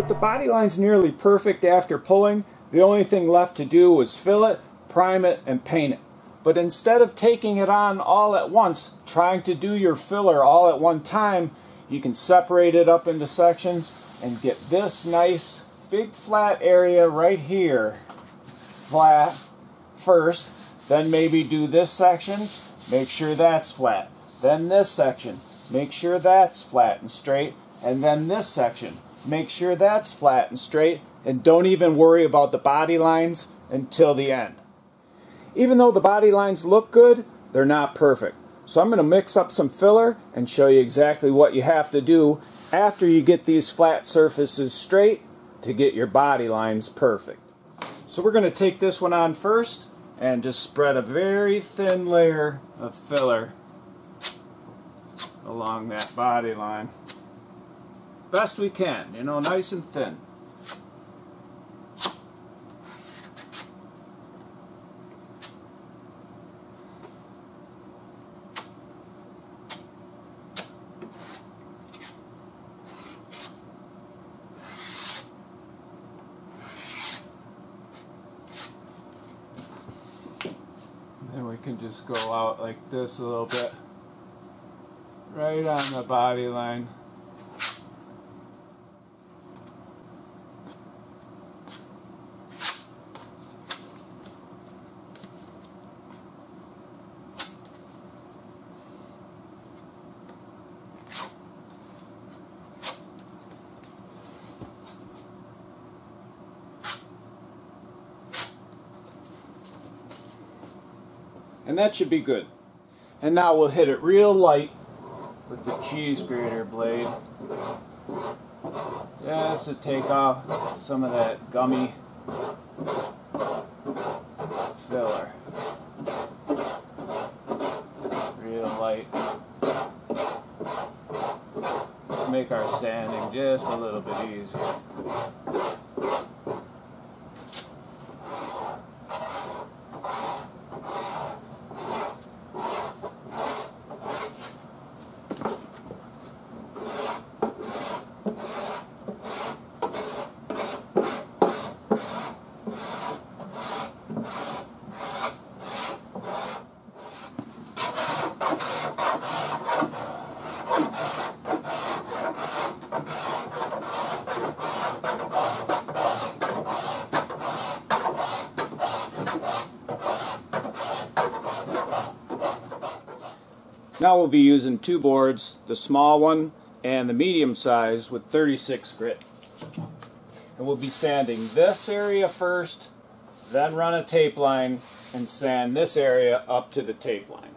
With the body lines nearly perfect after pulling, the only thing left to do was fill it, prime it, and paint it. But instead of taking it on all at once, trying to do your filler all at one time, you can separate it up into sections and get this nice big flat area right here flat first, then maybe do this section, make sure that's flat, then this section, make sure that's flat and straight, and then this section, make sure that's flat and straight, and don't even worry about the body lines until the end. Even though the body lines look good, they're not perfect. So I'm going to mix up some filler and show you exactly what you have to do after you get these flat surfaces straight to get your body lines perfect. So we're going to take this one on first and just spread a very thin layer of filler along that body line. Best we can, you know, nice and thin. Then we can just go out like this a little bit, right on the body line. And that should be good. And now we'll hit it real light with the cheese grater blade, just to take off some of that gummy filler. Real light. Let's make our sanding just a little bit easier. Now we'll be using two boards, the small one and the medium size with 36 grit. And we'll be sanding this area first, then run a tape line and sand this area up to the tape line.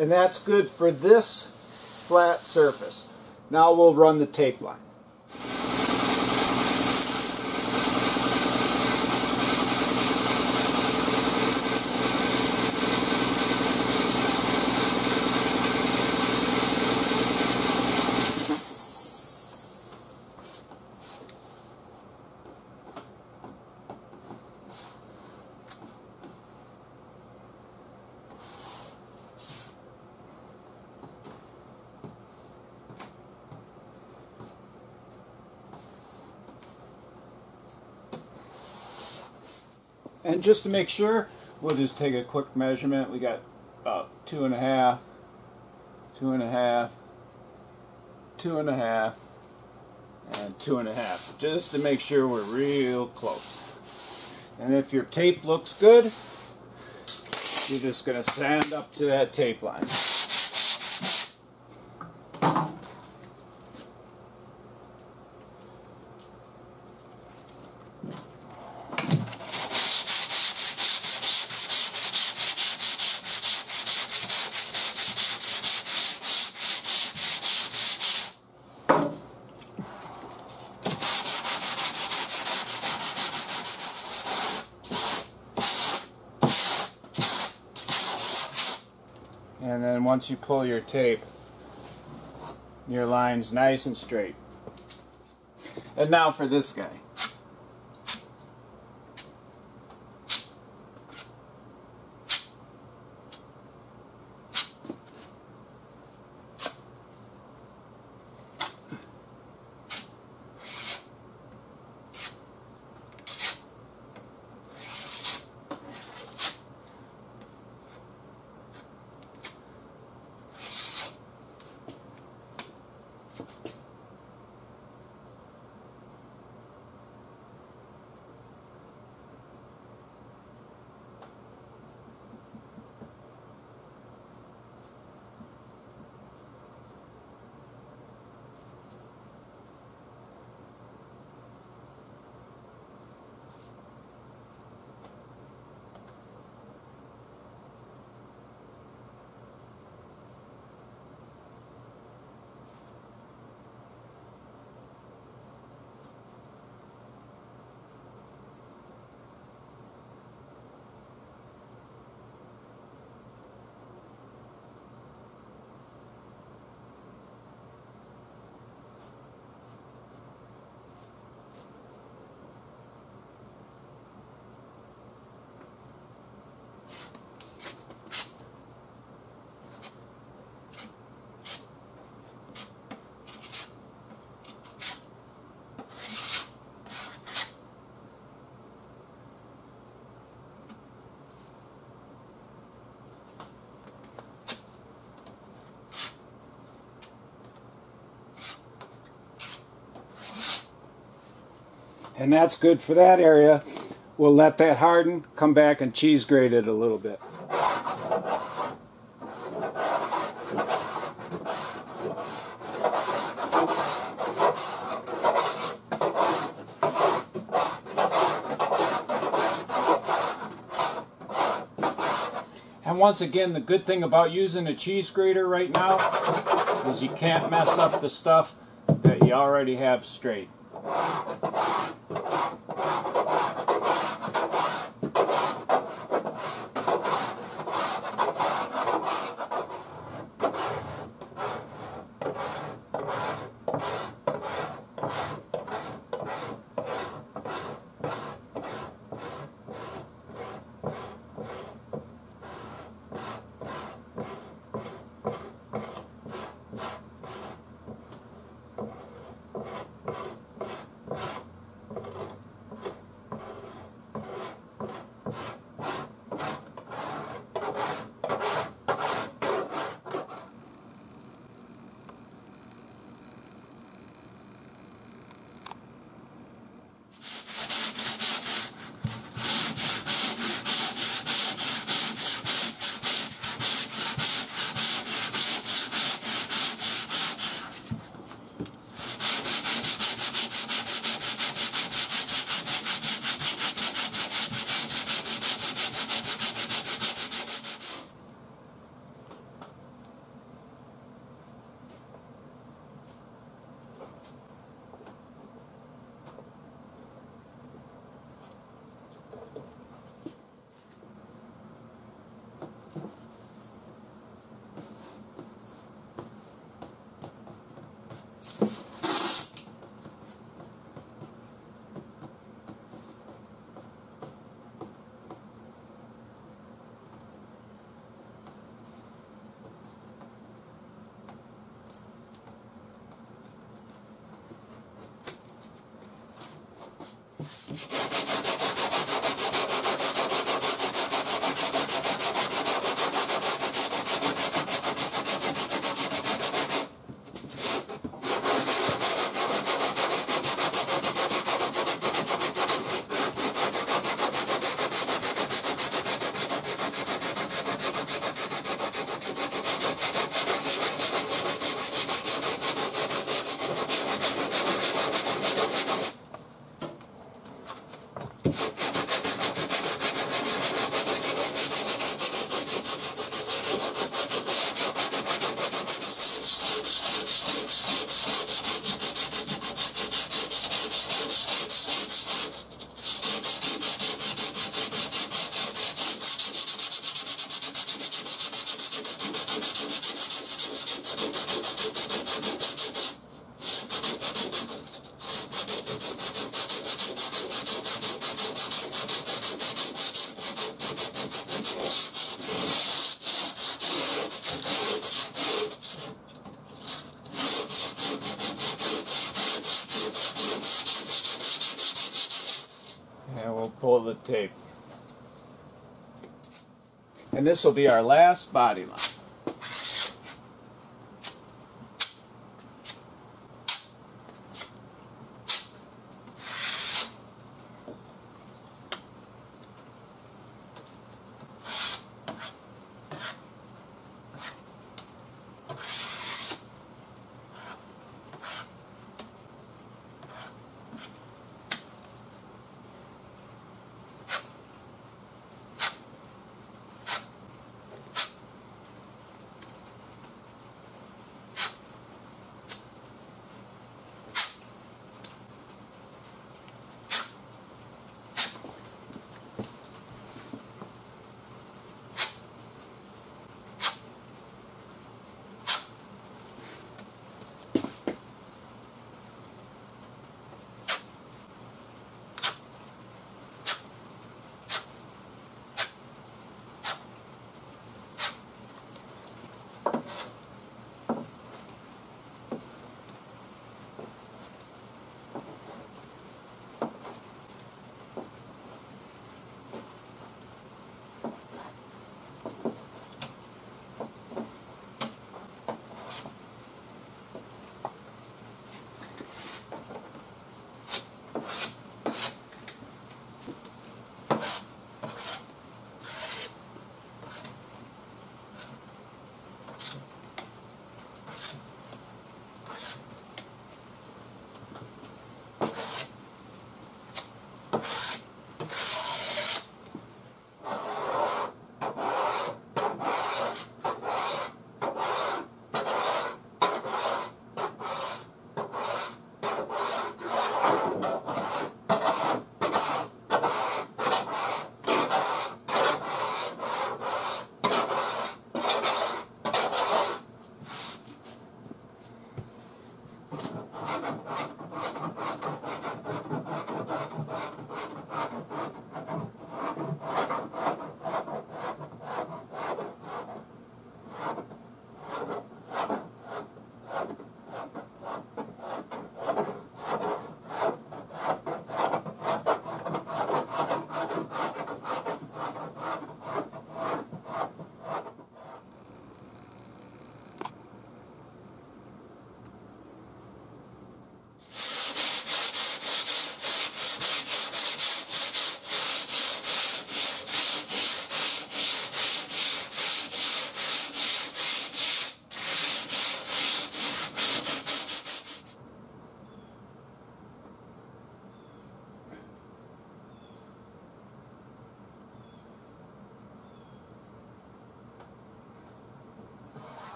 And that's good for this flat surface. Now we'll run the tape line. And just to make sure, we'll just take a quick measurement. We got about 2.5, 2.5, 2.5, and 2.5, just to make sure we're real close. And if your tape looks good, you're just going to sand up to that tape line. And then once you pull your tape, your line's nice and straight. And now for this guy. And that's good for that area. We'll let that harden, come back and cheese grate it a little bit. And once again, the good thing about using a cheese grater right now is you can't mess up the stuff that you already have straight. pull the tape. And this will be our last body line.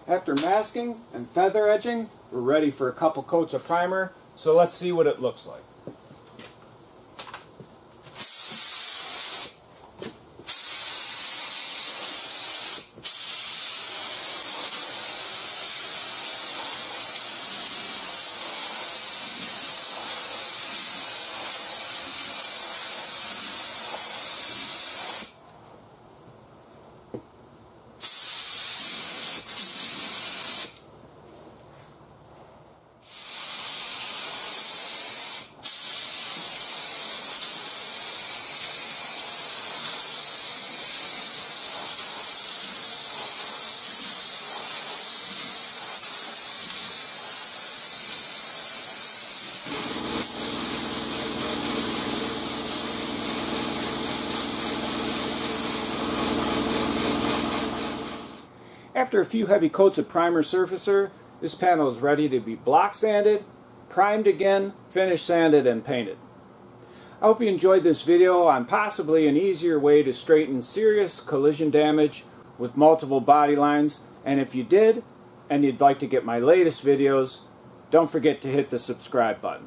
After masking and feather edging, we're ready for a couple coats of primer, so let's see what it looks like. After a few heavy coats of primer surfacer, this panel is ready to be block sanded, primed again, finish sanded, and painted. I hope you enjoyed this video on possibly an easier way to straighten serious collision damage with multiple body lines, and if you did, and you'd like to get my latest videos, don't forget to hit the subscribe button.